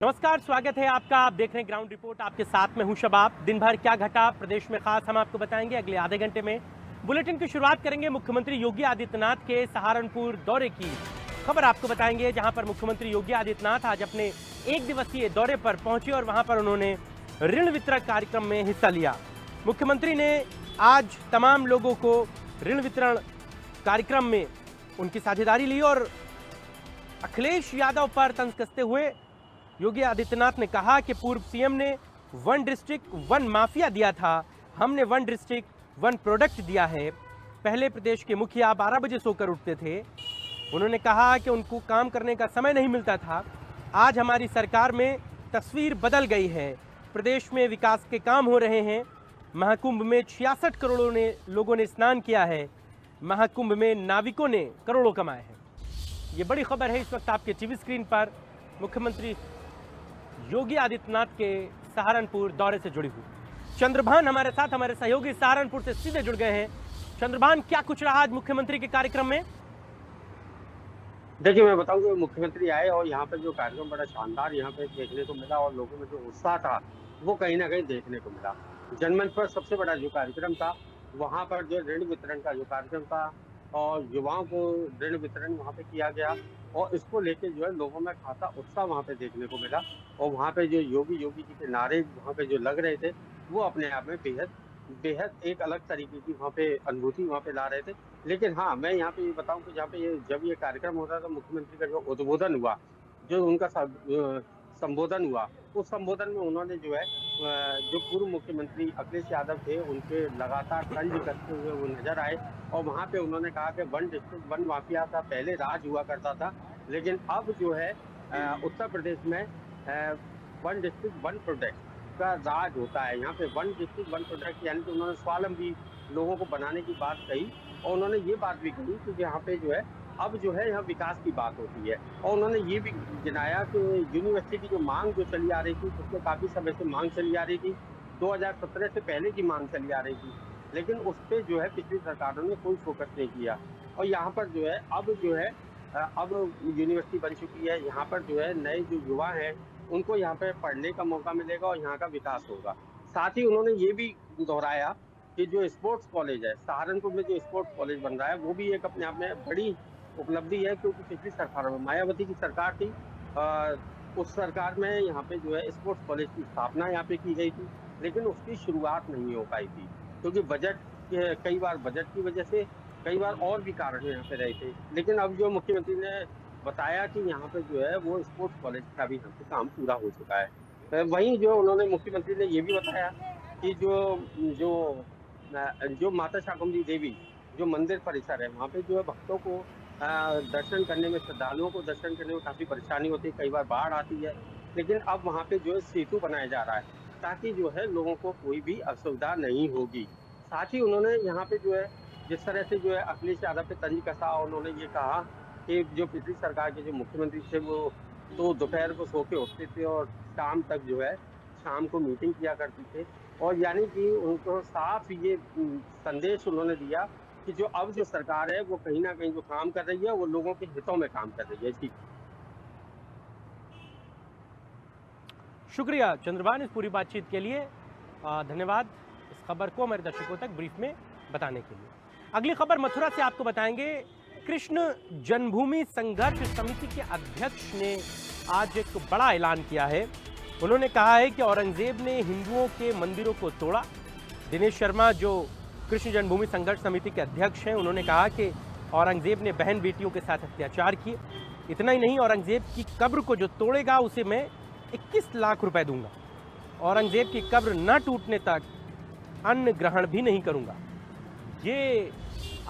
नमस्कार, स्वागत है आपका। आप देख रहे हैं ग्राउंड रिपोर्ट। आपके साथ में हूं शबाब। दिन भर क्या घटा प्रदेश में खास हम आपको बताएंगे अगले आधे घंटे में। बुलेटिन की शुरुआत करेंगे मुख्यमंत्री योगी आदित्यनाथ के सहारनपुर दौरे की खबर आपको बताएंगे, जहां पर मुख्यमंत्री योगी आदित्यनाथ आज अपने एक दिवसीय दौरे पर पहुंचे और वहां पर उन्होंने ऋण वितरण कार्यक्रम में हिस्सा लिया। मुख्यमंत्री ने आज तमाम लोगों को ऋण वितरण कार्यक्रम में उनकी साझेदारी ली और अखिलेश यादव पर तंज कसते हुए योगी आदित्यनाथ ने कहा कि पूर्व सीएम ने वन डिस्ट्रिक्ट वन माफिया दिया था, हमने वन डिस्ट्रिक्ट वन प्रोडक्ट दिया है। पहले प्रदेश के मुखिया 12 बजे सोकर उठते थे। उन्होंने कहा कि उनको काम करने का समय नहीं मिलता था। आज हमारी सरकार में तस्वीर बदल गई है। प्रदेश में विकास के काम हो रहे हैं। महाकुंभ में 66 करोड़ों ने लोगों ने स्नान किया है। महाकुंभ में नाविकों ने करोड़ों कमाए हैं। ये बड़ी खबर है इस वक्त आपके टीवी स्क्रीन पर। मुख्यमंत्री योगी आदित्यनाथ के सहारनपुर दौरे से जुड़ी हुई चंद्रभान हमारे साथ, हमारे सहयोगी सहारनपुर से सीधे जुड़ गए हैं। चंद्रभान, क्या कुछ रहा आज मुख्यमंत्री के कार्यक्रम में? देखिए, मैं बताऊँ कि मुख्यमंत्री आए और यहाँ पे जो कार्यक्रम बड़ा शानदार यहाँ पे देखने को मिला और लोगों में जो उत्साह था, वो कहीं न कहीं देखने को मिला। जनमंच पर सबसे बड़ा जो कार्यक्रम था, वहाँ पर जो ऋण वितरण का जो कार्यक्रम था और युवाओं को ऋण वितरण वहाँ पे किया गया और इसको लेके जो है लोगों में खासा उत्साह वहाँ पे देखने को मिला और वहाँ पे जो योगी योगी जी के नारे वहाँ पे जो लग रहे थे, वो अपने आप में बेहद बेहद एक अलग तरीके की वहाँ पे अनुभूति वहाँ पे ला रहे थे। लेकिन हाँ, मैं यहाँ पे ये बताऊँ कि जहाँ पे ये जब ये कार्यक्रम हो रहा था, मुख्यमंत्री का जो उद्बोधन हुआ, जो उनका संबोधन हुआ, उस संबोधन में उन्होंने जो है जो पूर्व मुख्यमंत्री अखिलेश यादव थे, उनके लगातार तंज कसते हुए वो नज़र आए और वहाँ पे उन्होंने कहा कि वन डिस्ट्रिक्ट वन माफिया का पहले राज हुआ करता था, लेकिन अब जो है उत्तर प्रदेश में वन डिस्ट्रिक्ट वन प्रोडक्ट का राज होता है। यहाँ पे वन डिस्ट्रिक्ट वन प्रोडक्ट यानी कि उन्होंने स्वावलंबी लोगों को बनाने की बात कही और उन्होंने ये बात भी कही कि यहाँ पे जो है अब जो है यहाँ विकास की बात होती है और उन्होंने ये भी गिनाया कि यूनिवर्सिटी की जो मांग जो चली आ रही थी, उसमें काफ़ी समय से मांग चली आ रही थी, 2017 से पहले की मांग चली आ रही थी, लेकिन उस पे जो है पिछली सरकारों ने कोई फोकस नहीं किया और यहाँ पर जो है अब जो है अब यूनिवर्सिटी बन चुकी है। यहाँ पर जो है नए जो युवा हैं, उनको यहाँ पे पढ़ने का मौका मिलेगा और यहाँ का विकास होगा। साथ ही उन्होंने ये भी दोहराया कि जो स्पोर्ट्स कॉलेज है, सहारनपुर में जो स्पोर्ट्स कॉलेज बन रहा है, वो भी एक अपने आप में बड़ी उपलब्धि है क्योंकि पिछली सरकारों में मायावती की सरकार थी। उस सरकार में यहाँ पे जो है स्पोर्ट्स कॉलेज की स्थापना यहाँ पे की गई थी, लेकिन उसकी शुरुआत नहीं हो पाई थी क्योंकि कई बार बजट की वजह से, कई बार और भी कारण यहाँ पे रहे थे। लेकिन अब जो मुख्यमंत्री ने बताया कि यहाँ पे जो है वो स्पोर्ट्स कॉलेज का भी यहाँ पे काम पूरा हो चुका है। वहीं जो उन्होंने मुख्यमंत्री ने ये भी बताया कि जो जो माता शाकुंभरी देवी जो मंदिर परिसर है, वहाँ पे जो है भक्तों को दर्शन करने में, श्रद्धालुओं को दर्शन करने में काफ़ी परेशानी होती है, कई बार बाढ़ आती है। लेकिन अब वहाँ पे जो है सेतु बनाया जा रहा है ताकि जो है लोगों को कोई भी असुविधा नहीं होगी। साथ ही उन्होंने यहाँ पे जो है जिस तरह से जो है अखिलेश यादव पे तंज कसा, उन्होंने ये कहा कि जो पिछली सरकार के जो मुख्यमंत्री थे वो तो दोपहर को सो के उठते थे और शाम तक जो है शाम को मीटिंग किया करते थे और यानी कि उनको साफ ये संदेश उन्होंने दिया कि जो अब जो सरकार है वो कहीं न कहीं जो काम कर रही है वो लोगों के हितों में काम कर रही है। जी। शुक्रिया चंद्रभान इस पूरी बातचीत के लिए। धन्यवाद इस खबर को हमारे दर्शकों तक ब्रीफ में बताने के लिए। अगली खबर मथुरा से आपको बताएंगे। कृष्ण जन्मभूमि संघर्ष समिति के अध्यक्ष ने आज एक बड़ा ऐलान किया है। उन्होंने कहा है कि औरंगजेब ने हिंदुओं के मंदिरों को तोड़ा। दिनेश शर्मा जो कृष्ण जन्मभूमि संघर्ष समिति के अध्यक्ष हैं, उन्होंने कहा कि औरंगजेब ने बहन बेटियों के साथ अत्याचार किए। इतना ही नहीं, औरंगजेब की कब्र को जो तोड़ेगा उसे मैं 21 लाख रुपए दूंगा। औरंगजेब की कब्र न टूटने तक अन्न ग्रहण भी नहीं करूंगा। ये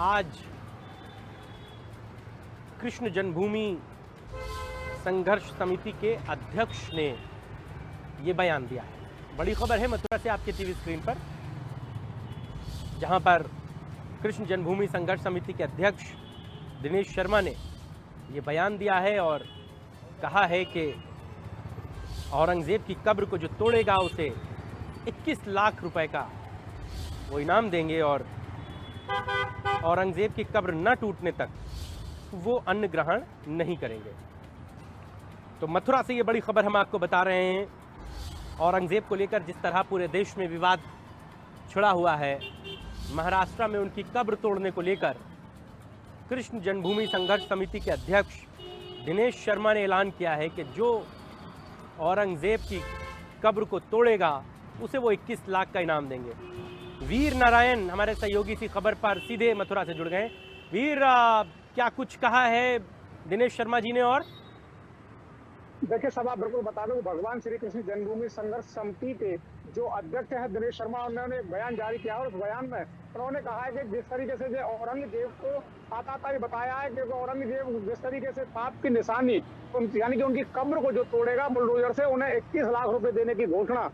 आज कृष्ण जन्मभूमि संघर्ष समिति के अध्यक्ष ने ये बयान दिया है। बड़ी खबर है मथुरा से आपके टीवी स्क्रीन पर, जहां पर कृष्ण जन्मभूमि संघर्ष समिति के अध्यक्ष दिनेश शर्मा ने ये बयान दिया है और कहा है कि औरंगजेब की कब्र को जो तोड़ेगा उसे 21 लाख रुपए का वो इनाम देंगे और औरंगजेब की कब्र न टूटने तक वो अन्न ग्रहण नहीं करेंगे। तो मथुरा से ये बड़ी खबर हम आपको बता रहे हैं। औरंगजेब को लेकर जिस तरह पूरे देश में विवाद छिड़ा हुआ है, महाराष्ट्र में उनकी कब्र तोड़ने को लेकर कृष्ण जन्मभूमि संघर्ष समिति के अध्यक्ष दिनेश शर्मा ने ऐलान किया है कि जो औरंगजेब की कब्र को तोड़ेगा उसे वो 21 लाख का इनाम देंगे। वीर नारायण हमारे सहयोगी इसी खबर पर सीधे मथुरा से जुड़ गए। वीर, क्या कुछ कहा है दिनेश शर्मा जी ने? और देखिए सब आप बिल्कुल बता दूं, भगवान श्री कृष्ण जन्मभूमि संघर्ष समिति के जो अध्यक्ष हैं दिनेश शर्मा, उन्होंने एक बयान जारी किया और उस बयान में उन्होंने कहा है कि जिस तरीके से जो औरंगजेब को आता बताया है कि औरंगजेब जिस तरीके से पाप की निशानी यानी कि उनकी कब्र को जो तोड़ेगा बुलडोजर से, उन्हें 21 लाख रुपए देने की घोषणा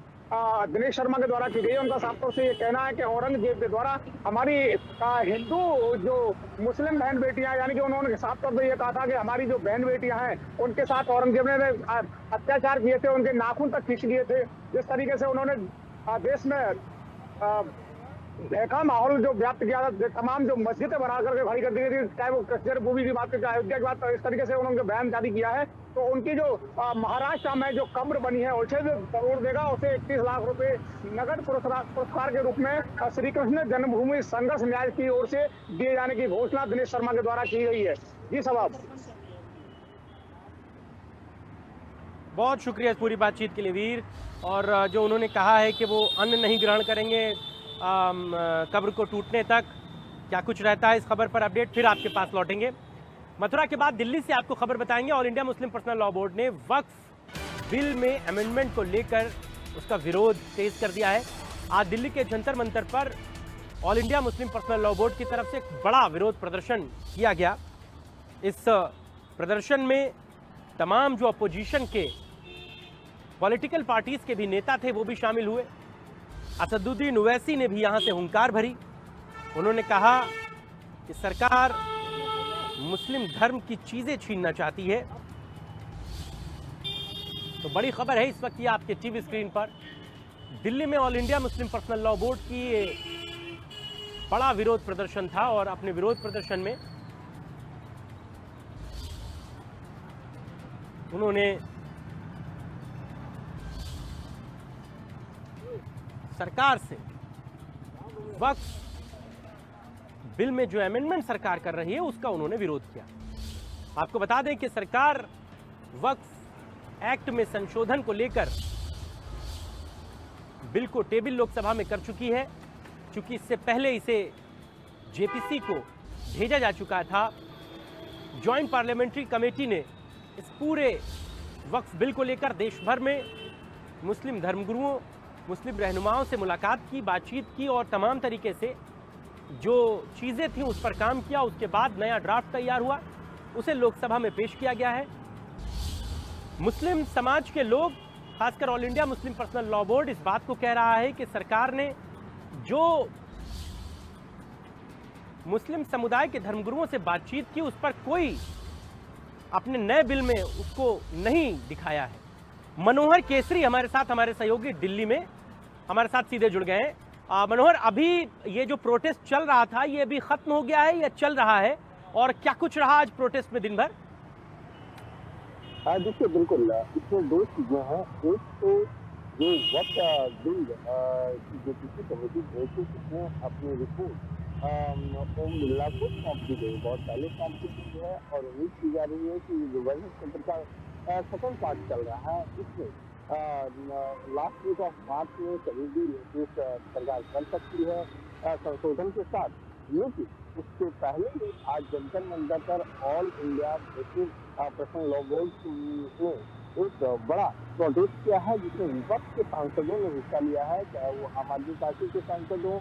दिनेश शर्मा के द्वारा की गई है। उनका साफ तौर से ये कहना है कि औरंगजेब के द्वारा हमारी हिंदू जो मुस्लिम बहन बेटियां, यानी कि उन्होंने साफ तौर पे ये कहा था कि हमारी जो बहन बेटियां हैं उनके साथ औरंगजेब ने अत्याचार किए थे, उनके नाखून तक खींच लिए थे। जिस तरीके से उन्होंने देश में देखा माहौल जो व्याप्त किया था, तमाम जो मस्जिदें बना करके खड़ी कर दी गई थी, चाहे वो कश्मीर भूमि की बात करें, अयोध्या की बात, इस तरीके से उन्होंने बयान जारी किया है। तो उनकी जो महाराष्ट्र में जो कब्र बनी है उसे जो तोड़ देगा, उसे 21 लाख रुपए नगद पुरस्कार के रूप में श्री कृष्ण जन्मभूमि संघर्ष न्याय की ओर से दिए जाने की घोषणा दिनेश शर्मा के द्वारा की गई है। जी साहब, बहुत शुक्रिया इस पूरी बातचीत के लिए वीर। और जो उन्होंने कहा है कि वो अन्न नहीं ग्रहण करेंगे कब्र को टूटने तक, क्या कुछ रहता है इस खबर पर अपडेट फिर आपके पास लौटेंगे। मथुरा के बाद दिल्ली से आपको खबर बताएंगे। All India Muslim personal law board ने वक्फ बिल में अमेंडमेंट को लेकर उसका विरोध तेज कर दिया है। आज दिल्ली के जंतर मंतर पर all India Muslim personal law board की तरफ से एक बड़ा विरोध प्रदर्शन किया गया। इस प्रदर्शन में तमाम जो अपोजिशन के पॉलिटिकल पार्टीज के भी नेता थे वो भी शामिल हुए। असदुद्दीन ओवैसी ने भी यहां से हुंकार भरी। उन्होंने कहा कि सरकार मुस्लिम धर्म की चीजें छीनना चाहती है। तो बड़ी खबर है इस वक्त ये आपके टीवी स्क्रीन पर। दिल्ली में all India Muslim personal law board की बड़ा विरोध प्रदर्शन था और अपने विरोध प्रदर्शन में उन्होंने सरकार से वक्फ बिल में जो अमेंडमेंट सरकार कर रही है उसका उन्होंने विरोध किया। आपको बता दें कि सरकार वक्फ एक्ट में संशोधन को लेकर बिल को टेबल लोकसभा में कर चुकी है। चूंकि इससे पहले इसे जेपीसी को भेजा जा चुका था, जॉइंट पार्लियामेंट्री कमेटी ने इस पूरे वक्फ बिल को लेकर देश भर में मुस्लिम धर्मगुरुओं, मुस्लिम रहनुमाओं से मुलाकात की, बातचीत की और तमाम तरीके से जो चीज़ें थीं उस पर काम किया। उसके बाद नया ड्राफ्ट तैयार हुआ, उसे लोकसभा में पेश किया गया है। मुस्लिम समाज के लोग, खासकर all India Muslim personal law board, इस बात को कह रहा है कि सरकार ने जो मुस्लिम समुदाय के धर्मगुरुओं से बातचीत की उस पर कोई अपने नए बिल में उसको नहीं दिखाया है। मनोहर केसरी हमारे साथ, हमारे सहयोगी दिल्ली में हमारे साथ सीधे जुड़ गए हैं। मनोहर, अभी ये जो प्रोटेस्ट चल रहा था ये अभी खत्म हो गया है या चल रहा है, और क्या कुछ रहा आज प्रोटेस्ट में दिन भर? देखिए बिल्कुल, इसमें दो चीजें हैं। एक तो जो वक्त बिल की जो किसी कमेटी भेज के उसमें अपनी रिपोर्ट ओम बिरला को सौंप दी गई, बहुत पहले सौंप दी गई है और उम्मीद की जा रही है कि गवर्नेंस सेंटर का सेकंड पार्ट चल रहा है, इसमें लास्ट वीक ऑफ मार्च में कभी भी नोटिस सरकार कर सकती है संशोधन के साथ। लेकिन उसके पहले भी आज जंतर मंतर पर all India Muslim personal law board ने एक बड़ा प्रोटेस्ट किया है, जिसमें विपक्ष के सांसदों ने हिस्सा लिया है, चाहे वो आम आदमी पार्टी के सांसद हों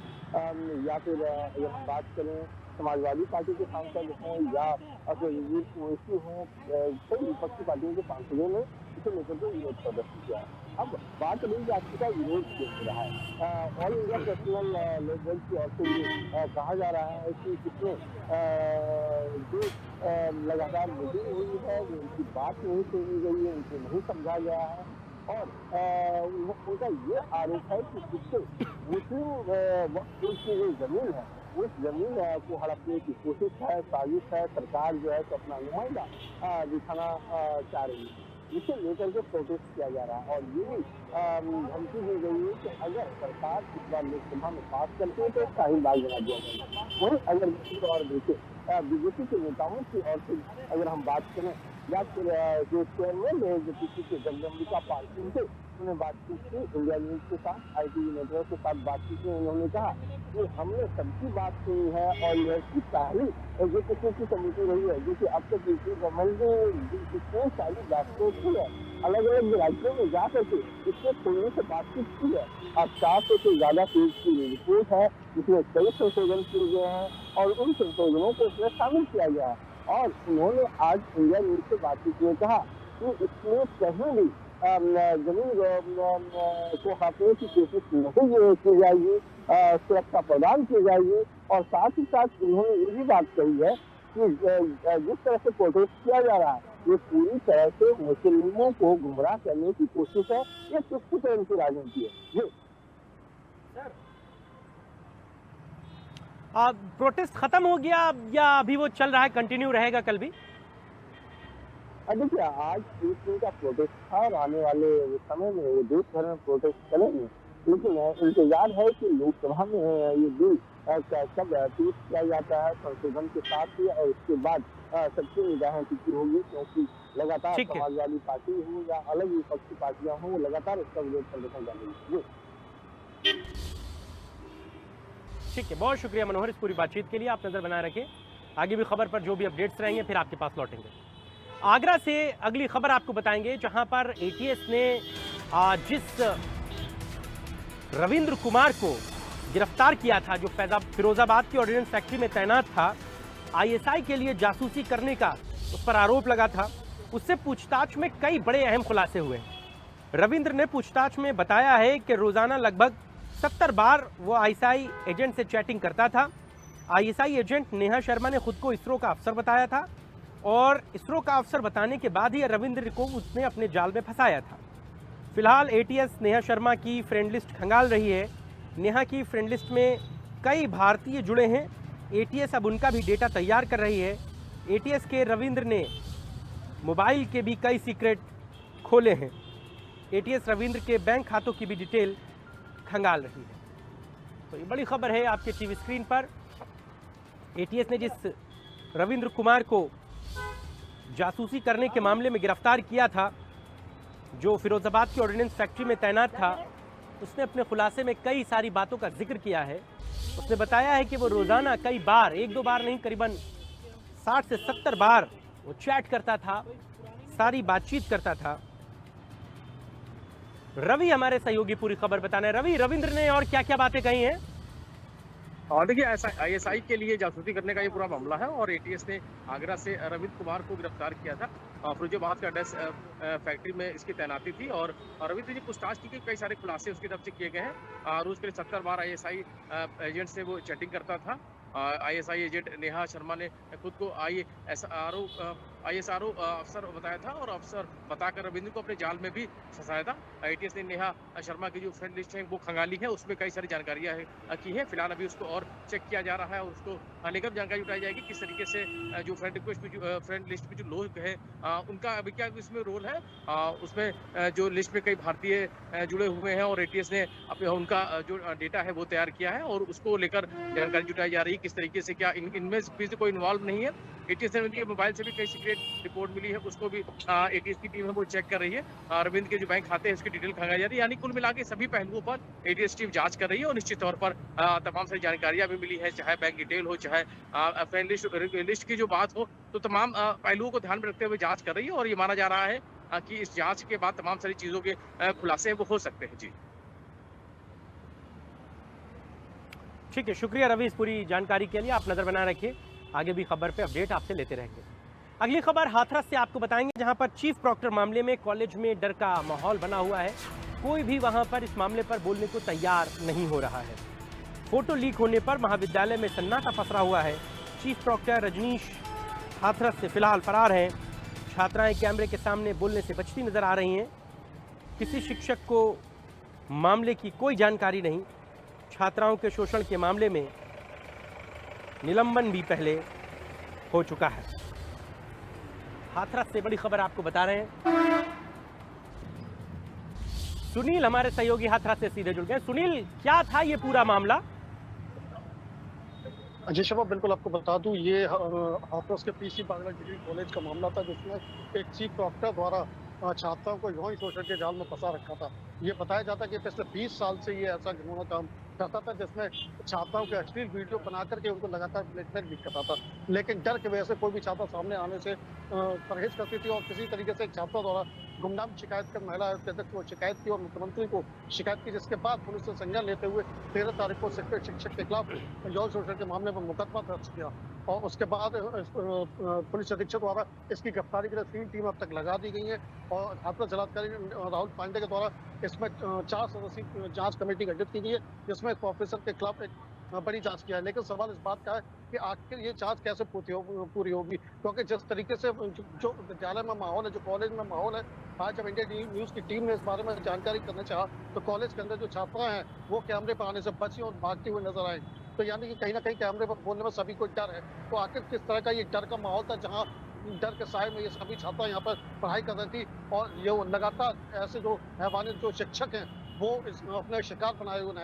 या फिर अगर हम बात करें समाजवादी पार्टी के सांसद हों या ओवैसी हों, कई विपक्षी पार्टियों के सांसदों ने इसे लेकर के विरोध प्रदर्शन किया है। अब बात रही जाति का विरोध क्यों हो रहा है। All India personal law board की ओर से कहा जा रहा है कि इसमें जो लगातार मीटिंग हुई है वो उनकी बात नहीं सुनी गई है, उनको नहीं समझा गया है और उनका ये आरोप है कि जिससे मुस्लिम वक्फ की जो जमीन है उस जमीन को हड़पने की कोशिश है, साजिश है। सरकार जो है तो अपना नुमाइंदा दिखाना चाह रही है। जिसे लेकर के प्रोटेस्ट किया जा रहा है। और ये भी धमकी दी गई है कि अगर सरकार इस बार लोकसभा में पास करती है तो शाहीन बाग बना दिया जाएगा। वहीं अगर दूसरी ओर देखें बीजेपी के नेताओं की ओर से अगर हम बात करें या फिर जो चेयरमैन है जो पीसी के जगदम्बिका पाल उनसे उन्होंने बातचीत की, इंडिया न्यूज के साथ, ITV नेटवर्क के साथ बातचीत में उन्होंने कहा कि हमने सबकी बात सुनी है और यह की पहली एजुकेशन की कमेटी रही है, जो कि अब तक यूपी गवर्नमेंट ने कितने सारी बैठकें की है, अलग अलग राज्यों में जा करके इसके खोलने से बातचीत की है। अब 400 से ज्यादा पेज की रिपोर्ट है, जिसमें कई संशोधन किए गए हैं और उन संशोधनों को इसमें शामिल किया गया है। और उन्होंने आज इंडिया न्यूज से बातचीत में कहा कि इसमें कहीं भी जमीन को हटाने की कोशिश नहीं की जाएगी, सुरक्षा प्रदान की जाएगी। और साथ ही साथ उन्होंने ये भी बात कही है कि जिस तरह से प्रोटेस्ट किया जा रहा है ये पूरी तरह से मुस्लिमों को गुमराह करने की कोशिश है, ये किसी तरह की राजनीति है। प्रोटेस्ट खत्म हो गया या अभी वो चल रहा है, कंटिन्यू रहेगा कल भी? देखिए आज 30 दिन का प्रोटेस्ट था और आने वाले समय में वो देश भर में प्रोटेस्ट चलेंगे, लेकिन इंतजार है कि लोकसभा में ये बिल कब पेश किया जाता है संशोधन के साथ ही, और उसके बाद सबकी निगाहें टिकी होगी, क्योंकि लगातार समाजवादी पार्टी हो या अलग विपक्षी पार्टियां हों, वो लगातार इसका विरोध प्रदर्शन जारी है। ठीक है, बहुत शुक्रिया मनोहर इस पूरी बातचीत के लिए। आप नजर बनाए रखें, आगे भी खबर पर जो भी अपडेट्स रहेंगे फिर आपके पास लौटेंगे। आगरा से अगली खबर आपको बताएंगे, जहां पर ATS ने जिस रविंद्र कुमार को गिरफ्तार किया था, जो फिरोजाबाद की ऑर्डिनेंस फैक्ट्री में तैनात था, ISI के लिए जासूसी करने का उस पर आरोप लगा था, उससे पूछताछ में कई बड़े अहम खुलासे हुए। रविंद्र ने पूछताछ में बताया है कि रोजाना लगभग 70 बार वो ISI एजेंट से चैटिंग करता था। ISI एजेंट नेहा शर्मा ने खुद को इसरो का अफसर बताया था और इसरो का अफसर बताने के बाद ही रविंद्र को उसने अपने जाल में फंसाया था। फिलहाल ATS नेहा शर्मा की फ्रेंड लिस्ट खंगाल रही है। नेहा की फ्रेंड लिस्ट में कई भारतीय जुड़े हैं। ATS अब उनका भी डेटा तैयार कर रही है। ATS के रविंद्र ने मोबाइल के भी कई सीक्रेट खोले हैं। ATS रविंद्र के बैंक खातों की भी डिटेल खंगाल रही है। तो ये बड़ी खबर है आपके टीवी स्क्रीन पर। ATS ने जिस रविंद्र कुमार को जासूसी करने के मामले में गिरफ्तार किया था, जो फिरोजाबाद की ऑर्डिनेंस फैक्ट्री में तैनात था, उसने अपने खुलासे में कई सारी बातों का जिक्र किया है। उसने बताया है कि वो रोजाना कई बार, एक दो बार नहीं, करीबन 60 से 70 बार वो चैट करता था, सारी बातचीत करता था। रवि हमारे सहयोगी पूरी खबर बताना है। रवि, रविंद्र ने और क्या क्या बातें कही हैं? और देखिए ISI के लिए जासूसी करने का ये पूरा मामला है और ATS ने आगरा से रविंद्र कुमार को गिरफ्तार किया था। फिरोजाबाद का डेस फैक्ट्री में इसकी तैनाती थी और रविंद्र जी पूछताछ की कई सारे खुलासे उसकी तरफ से किए गए हैं। रोज के लिए 70 बार ISI एजेंट से वो चैटिंग करता था। ISI एजेंट नेहा शर्मा ने खुद को ISRO अफसर बताया था और अफसर बताकर रविंद्र को अपने जाल में भी फंसाया था। ATS ने नेहा शर्मा की जो फ्रेंड लिस्ट है वो खंगाली है, उसमें कई सारी जानकारियां की है। फिलहाल अभी उसको और चेक किया जा रहा है और उसको निगम जानकारी उठाई जाएगी किस तरीके से जो फ्रेंड लिस्ट में जो लोग हैं उनका अभी क्या इसमें रोल है। उसमें जो लिस्ट में कई भारतीय जुड़े हुए हैं और ATS ने अपने उनका जो डेटा है वो तैयार किया है और उसको लेकर जानकारी जुटाई जा रही है किस तरीके से, क्या इनमें से कोई इन्वॉल्व नहीं है। ATS ने उनके मोबाइल से भी कई सीक्रेट रिपोर्ट मिली है, उसको भी ATS की टीम है वो चेक कर रही है। रविंद्र के जो बैंक खाते हैं उसकी डिटेल खंगाई जा रही है। यानी कुल मिला के सभी पहलुओं पर ATS टीम जांच कर रही है और निश्चित तौर पर तमाम सारी जानकारियां भी मिली है, चाहे बैंक डिटेल हो, चाहे फ्रेंड लिस्ट की जो बात हो, तो तमाम पहलुओं को ध्यान में रखते हुए जांच कर रही है और ये माना जा रहा है कि इस जांच के बाद तमाम सारी चीजों के खुलासे वो हो सकते हैं। जी ठीक है, शुक्रिया रवि इस पूरी जानकारी के लिए। आप नजर बनाए रखिए, आगे भी खबर पे अपडेट आपसे लेते रहेंगे। अगली खबर हाथरस से आपको बताएंगे, जहां पर चीफ प्रॉक्टर मामले में कॉलेज में डर का माहौल बना हुआ है। कोई भी वहां पर इस मामले पर बोलने को तैयार नहीं हो रहा है। फोटो लीक होने पर महाविद्यालय में सन्नाटा पसरा हुआ है। चीफ प्रॉक्टर रजनीश हाथरस से फिलहाल फरार हैं। छात्राएं कैमरे के सामने बोलने से बचती नजर आ रही हैं। किसी शिक्षक को मामले की कोई जानकारी नहीं। छात्राओं के शोषण के मामले में निलंबन भी पहले हो चुका है। हाथरस से बड़ी खबर आपको बता रहे हैं। सुनील हमारे सहयोगी हाथरस से सीधे जुड़ गए। सुनील, क्या था ये पूरा मामला? अजय शर्मा, बिल्कुल आपको बता दूं, ये हाथरस के पीसी बांग्ला डिग्री कॉलेज का मामला था, जिसमें एक चीफ डॉक्टर द्वारा छात्राओं को यौन शोषण के जाल में फंसा रखा था। ये बताया जाता है कि पिछले 20 साल से ये ऐसा घिनौना काम करता था, जिसमें छात्राओं के अश्लील वीडियो बना करके उनको लगातार ब्लैकमेल भी करता था। लेकिन डर की वजह से कोई भी छात्रा सामने आने से परहेज करती थी, और किसी तरीके से छात्रों द्वारा गुमनाम शिकायत कर महिला आयोग के अध्यक्ष को शिकायत की और मुख्यमंत्री को शिकायत की, जिसके बाद पुलिस ने संज्ञान लेते हुए 13 तारीख को शिक्षक के खिलाफ यौन शोषण के मामले में मुकदमा दर्ज किया। और उसके बाद पुलिस अधीक्षक द्वारा इसकी गिरफ्तारी के लिए 3 टीम अब तक लगा दी गई है, और हाथरस जिलाधिकारी राहुल पांडे के द्वारा इसमें 4 सदस्यीय जांच कमेटी गठित की गई है, जिसमें इस प्रोफेसर के खिलाफ एक बड़ी जांच किया है। लेकिन सवाल इस बात का है कि आखिर ये जांच कैसे पूरी होगी, क्योंकि जिस तरीके से जो विद्यालय में माहौल है, जो कॉलेज में माहौल है, आज जब इंडिया न्यूज की टीम ने इस बारे में जानकारी करना चाहा, तो कॉलेज के अंदर जो छात्रा हैं वो कैमरे पर आने से बची और भागती हुई नजर आए। तो यानी कि कहीं ना कहीं कैमरे पर बोलने में सभी को डर है। तो आखिर किस तरह का ये डर का माहौल था, जहाँ डर के साए में ये सभी छात्रा यहाँ पर पढ़ाई कर रही थी, और ये लगातार ऐसे जो हैवानियत जो शिक्षक हैं वो अपने शिकार बनाए हुए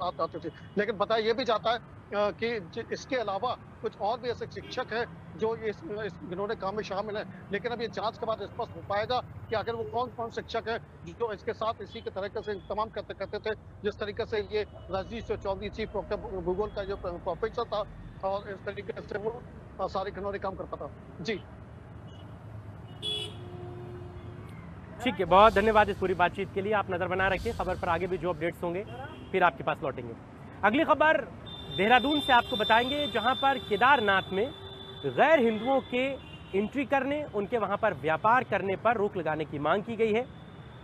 आते थे। लेकिन बताया ये भी जाता है कि इसके अलावा कुछ और भी ऐसे शिक्षक हैं जो इस घिनौने काम में शामिल हैं। लेकिन अब ये जांच के बाद स्पष्ट हो पाएगा कि आखिर वो कौन कौन शिक्षक हैं जो इसके साथ इसी के तरीके से इंतजाम करते थे, जिस तरीके से ये रजनीश चौधरी चीफ डॉक्टर भूगोल का जो प्रोफेसर था, और इस तरीके से वो सारे घिनौने काम करता था। जी ठीक है, बहुत धन्यवाद इस पूरी बातचीत के लिए। आप नज़र बना रखिए, खबर पर आगे भी जो अपडेट्स होंगे फिर आपके पास लौटेंगे। अगली खबर देहरादून से आपको बताएंगे, जहां पर केदारनाथ में गैर हिंदुओं के एंट्री करने, उनके वहां पर व्यापार करने पर रोक लगाने की मांग की गई है।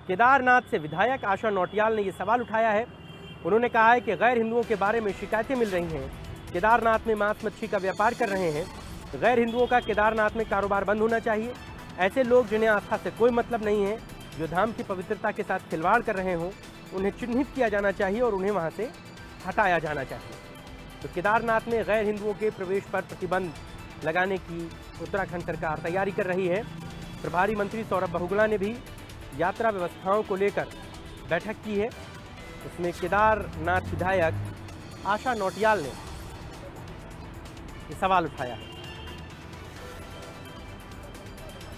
केदारनाथ से विधायक आशा नौटियाल ने ये सवाल उठाया है। उन्होंने कहा है कि गैर हिंदुओं के बारे में शिकायतें मिल रही हैं, केदारनाथ में मांस मच्छी का व्यापार कर रहे हैं। गैर हिंदुओं का केदारनाथ में कारोबार बंद होना चाहिए। ऐसे लोग जिन्हें आस्था से कोई मतलब नहीं है, जो धाम की पवित्रता के साथ खिलवाड़ कर रहे हों, उन्हें चिन्हित किया जाना चाहिए और उन्हें वहां से हटाया जाना चाहिए। तो केदारनाथ में गैर हिंदुओं के प्रवेश पर प्रतिबंध लगाने की उत्तराखंड सरकार तैयारी कर रही है। प्रभारी मंत्री सौरभ बहुगुणा ने भी यात्रा व्यवस्थाओं को लेकर बैठक की है। इसमें केदारनाथ विधायक आशा नौटियाल ने ये सवाल उठाया है।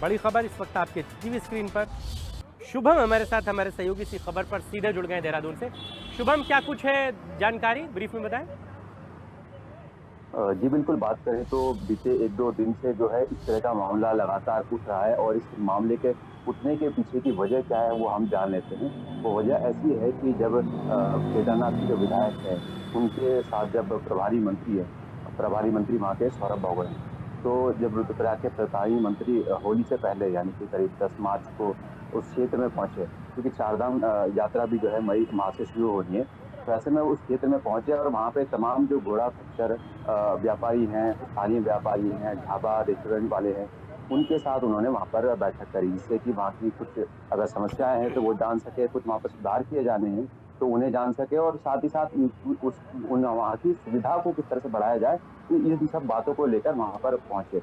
बड़ी खबर इस वक्त आपके टीवी स्क्रीन पर। शुभम हमारे साथ हमारे सहयोगी इसी खबर पर सीधे जुड़ गए देहरादून से। शुभम, क्या कुछ है जानकारी, ब्रीफ में बताएं। जी बिल्कुल, बात करें तो बीते 1-2 दिन से जो है इस तरह का मामला लगातार उठ रहा है, और इस मामले के उठने के पीछे की वजह क्या है वो हम जान लेते हैं। वो वजह ऐसी है कि जब केदारनाथ के जो विधायक है उनके साथ जब प्रभारी मंत्री वहाँ के सौरभ बहुगुणा, तो जब रुद्रप्रयाग के प्रभारी मंत्री होली से पहले यानी कि करीब 10 मार्च को उस क्षेत्र में पहुंचे, क्योंकि चारधाम यात्रा भी जो है मई माह से शुरू हो रही है। तो ऐसे में उस क्षेत्र में पहुंचे और वहाँ पे तमाम जो घोड़ा खच्चर व्यापारी हैं, स्थानीय व्यापारी हैं, ढाबा रेस्टोरेंट वाले हैं, उनके साथ उन्होंने वहाँ पर बैठक करी, जिससे कि वहाँ की कुछ अगर समस्याएं हैं तो वो जान सके, कुछ वहाँ पर सुधार किए जाने हैं तो उन्हें जान सके, और साथ ही साथ उन वहाँ की सुविधा को किस तरह से बढ़ाया जाए, इन सब बातों को लेकर वहाँ पर पहुंचे।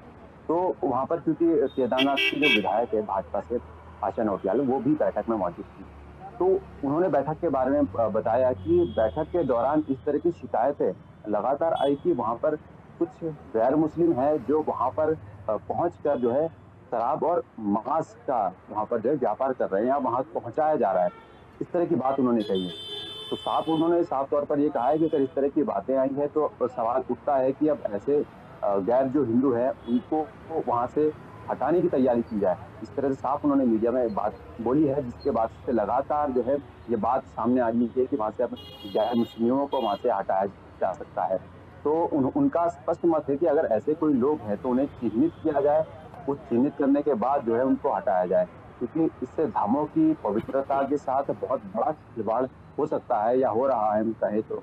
तो वहाँ पर क्योंकि केदारनाथ की जो विधायक है भाजपा से आशा नौटियाल, वो भी बैठक में मौजूद थी, तो उन्होंने बैठक के बारे में बताया कि बैठक के दौरान इस तरह की शिकायतें लगातार आई कि वहाँ पर कुछ गैर मुस्लिम है जो वहाँ पर पहुंचकर जो है शराब और मांस का वहाँ पर जो है व्यापार कर रहे हैं या वहाँ पहुँचाया जा रहा है, इस तरह की बात उन्होंने कही है। तो उन्होंने साफ तौर पर ये कहा है कि अगर इस तरह की बातें आई है तो सवाल उठता है कि अब ऐसे गैर जो हिंदू है उनको वहाँ से हटाने की तैयारी की जाए। इस तरह से साफ उन्होंने मीडिया में बात बोली है, जिसके बाद से लगातार जो है ये बात सामने आ रही है कि वहाँ से अब गैर मुस्लिमों को वहाँ से हटाया जा सकता है। तो उनका स्पष्ट मत है कि अगर ऐसे कोई लोग हैं तो उन्हें चिन्हित किया जाए, उस चिन्हित करने के बाद जो है उनको हटाया जाए, क्योंकि इससे धामों की पवित्रता के साथ बहुत बड़ा खिलवाड़ हो सकता है या हो रहा है, हम कहें तो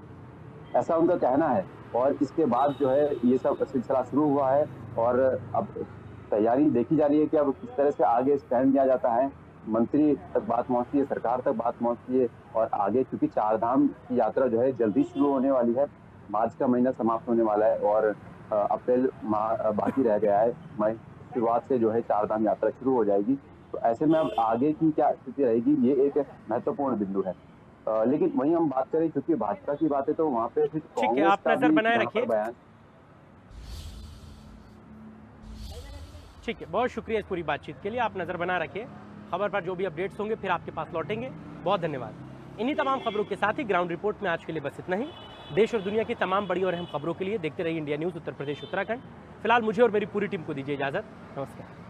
ऐसा उनका कहना है। और इसके बाद जो है ये सब सिलसिला शुरू हुआ है, और अब तैयारी देखी जा रही है कि अब किस तरह से आगे स्टैंड किया जाता है। मंत्री तक बात पहुंचती है, सरकार तक बात पहुंचती है, और आगे क्योंकि चारधाम की यात्रा जो है जल्दी शुरू होने वाली है, मार्च का महीना समाप्त होने वाला है और अप्रैल माह बाकी रह गया है, मई शुरुआत से जो है चारधाम यात्रा शुरू हो जाएगी। तो ऐसे में अब आगे की क्या स्थिति रहेगी, ये एक महत्वपूर्ण बिंदु है। लेकिन वहीं हम बात करें, क्योंकि भाजपा की बात है तो वहाँ पे फिर ठीक है, कांग्रेस आप का नजर भी बनाए यहाँ पर रखिए। बयान। ठीक है, बहुत शुक्रिया इस पूरी बातचीत के लिए। आप नजर बना रखिए, खबर पर जो भी अपडेट्स होंगे फिर आपके पास लौटेंगे। बहुत धन्यवाद। इन्हीं तमाम खबरों के साथ ही ग्राउंड रिपोर्ट में आज के लिए बस इतना ही। देश और दुनिया की तमाम बड़ी और अहम खबरों के लिए देखते रहिए इंडिया न्यूज़ उत्तर प्रदेश उत्तराखंड। फिलहाल मुझे और मेरी पूरी टीम को दीजिए इजाजत। नमस्कार।